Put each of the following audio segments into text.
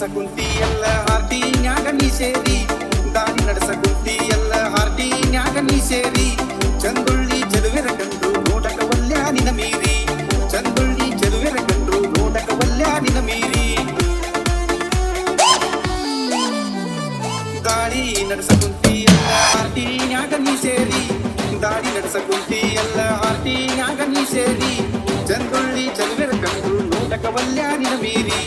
ನಡೆಸಕುಂತಿ ಎಲ್ಲ ಹಾರ್ಟಿ ನ್ಯಾಗ ನೀ ಸೇರಿ ದಾರಿ ನಡೆಸಕುಂತಿ ಎಲ್ಲ ಹಾರ್ಟಿ ನ್ಯಾಗ ನೀ ಸೇರಿ ಚಂದುಳ್ಳಿ ಚೆಲುವೆರ ಕಂಡ್ರು ನೋಡಕ ವಲ್ಯ ನಿನ ಮೀರಿ ಚಂದುಳ್ಳಿ ಚೆಲುವೆರ ಕಂಡ್ರು ನೋಡಕ ವಲ್ಯ ನಿನ ಮೀರಿ ದಾರಿ ನಡೆಸಕುಂತಿ ಎಲ್ಲ ಹಾರ್ಟಿ ನ್ಯಾಗ ನೀ ಸೇರಿ ದಾರಿ ನಡೆಸಕುಂತಿ ಎಲ್ಲ ಹಾರ್ಟಿ ನ್ಯಾಗ ನೀ ಸೇರಿ ಚಂದುಳ್ಳಿ ಚೆಲುವೆರ ಕಂಡ್ರು ನೋಡಕ ವಲ್ಯ ನಿನ ಮೀರಿ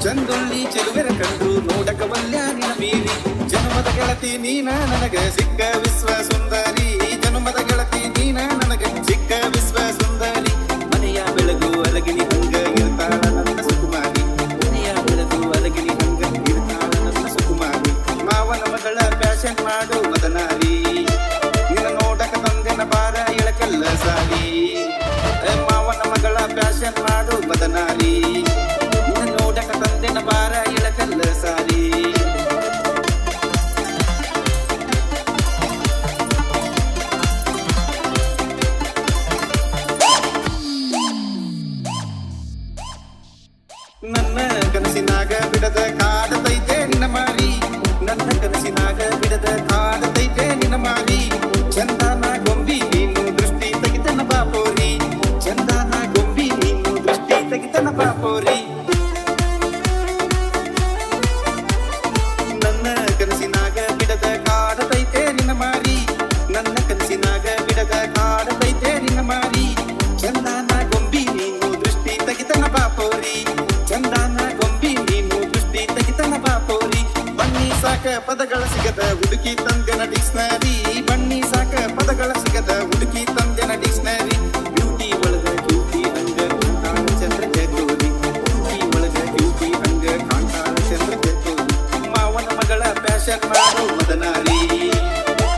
ಚಂದುಳ್ಳಿ ಚೆಲುವೆರ ಕಂಡ್ರು ನೋಡಕ ವಲ್ಯ ನಿನ ಮೀರಿ ಜನ್ಮದ ಗೆಳತಿ ನೀನ ನನಗ ಸಿಕ್ಕ ವಿಶ್ವ ಸುಂದರಿ ಜನ್ಮದ ಗೆಳತಿ ನೀನ ನನಗ ಸಿಕ್ಕ ವಿಶ್ವ ಸುಂದರಿ ಮನೆಯ ಬೆಳಗು ಅರಗಿಣಿ ಹಂಗ ಇರ್ತಾಳ ನನ್ನ ಸುಕುಮಾರಿ ಮನೆಯ ಬೆಳಗು ಅರಗಿಣಿ ಹಂಗ ಇರ್ತಾಳ ನನ್ನ ಸುಕುಮಾರಿ ಮಾವನ ಮಗಳ ಫ್ಯಾಷನ್ ಮಾಡು ಮದನಾರಿ ನಿನ್ನ ನೋಡಕ ತಂದೆನ ಬಾರ ಇಳಕೆಲ್ಲ ಸಾರಿ ಮಾವನ ಮಗಳ ಫ್ಯಾಷನ್ ಮಾಡು ಮದನಾರಿ ನಿನ್ನ ನೋಡಕ ತಂದೆನ ಬಾರ ಇಳಕೆಲ್ಲ ಸಾರಿ ನನ್ನ ಕನಸಿನಾಗ ಬಿಡದ ಕಾಡತೈತೆ ನಿನ್ನ ಮಾರಿ ನನ್ನ ಕನಸಿನಾಗ ಬಿಡದ ಕಾಡತೈತೆ ನಿನ್ನ ಮಾರಿ ಚಂದನ ಗೊಂಬಿ ನೀನು ದೃಷ್ಟಿ ತೆಗಿತನ ಬಾಪೋರಿ ಚಂದನ ಗೊಂಬಿ ನೀನು ದೃಷ್ಟಿ ತೆಗಿತನ ಬಾಪೋರಿ ನನ್ನ ಕನಸಿನಾಗ ಬಿಡದ ಕಾಡತೈತೆ ನಿನ್ನ ಮಾರಿ ನನ್ನ ಕನಸಿನಾಗ ಬಿಡದ ಕಾಡತೈತೆ ನಿನ್ನ ಮಾರಿ ಚಂದನ ಗೊಂಬಿ ನೀನು ದೃಷ್ಟಿ ತೆಗಿತನ ಬಾಪೋರಿ ಚಂದನ ಗೊಂಬಿ ನೀನು ದೃಷ್ಟಿ ತೆಗಿತನ ಬಾಪೋರಿ ಬನ್ನಿ ಸಾಕ ಪದಗಳ ಸಿಗದ ಹುಡುಕಿ ತಂದೆನ ಡಿಕ್ಷನರಿ ಬನ್ನಿ ಸಾಕ ಪದಗಳ ಸಿಗದ ಹುಡುಕಿ ತಂದೆನ ಡಿಕ್ಷನರಿ ಬ್ಯೂಟಿ ಒಳಗ ಕ್ಯೂಟಿ ಹಂಗ ಕಾಂತಾಳ ಚಂದ್ರ ಜಗೋರಿ ಬ್ಯೂಟಿ ಒಳಗ ಕ್ಯೂಟಿ ಹಂಗ ಕಾಂತಾಳ ಚಂದ್ರ ಜಗೋರಿ ಮಾವನ ಮಗಳ ಫ್ಯಾಷನ್ ಮಾಡು ಮದನಾರಿ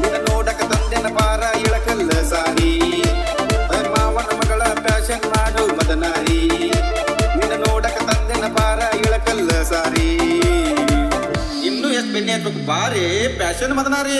ನಿನ್ನ ನೋಡಕ ತಂದೆನ ಪಾರ ಇಳಕಲ್ಲ ಸಾರಿ ಮಾವನ ಮಗಳ ಫ್ಯಾಷನ್ ಮಾಡು ಮದನಾರಿ ನಿನ್ನ ನೋಡಕ ತಂದೆನ ಪಾರ ಇಳಕಲ್ಲ ಸಾರಿ ಇನ್ನು ಎಷ್ಟು ಬೆನ್ನೆ ಬಾರಿ ಫ್ಯಾಷನ್ ಮದನಾರಿ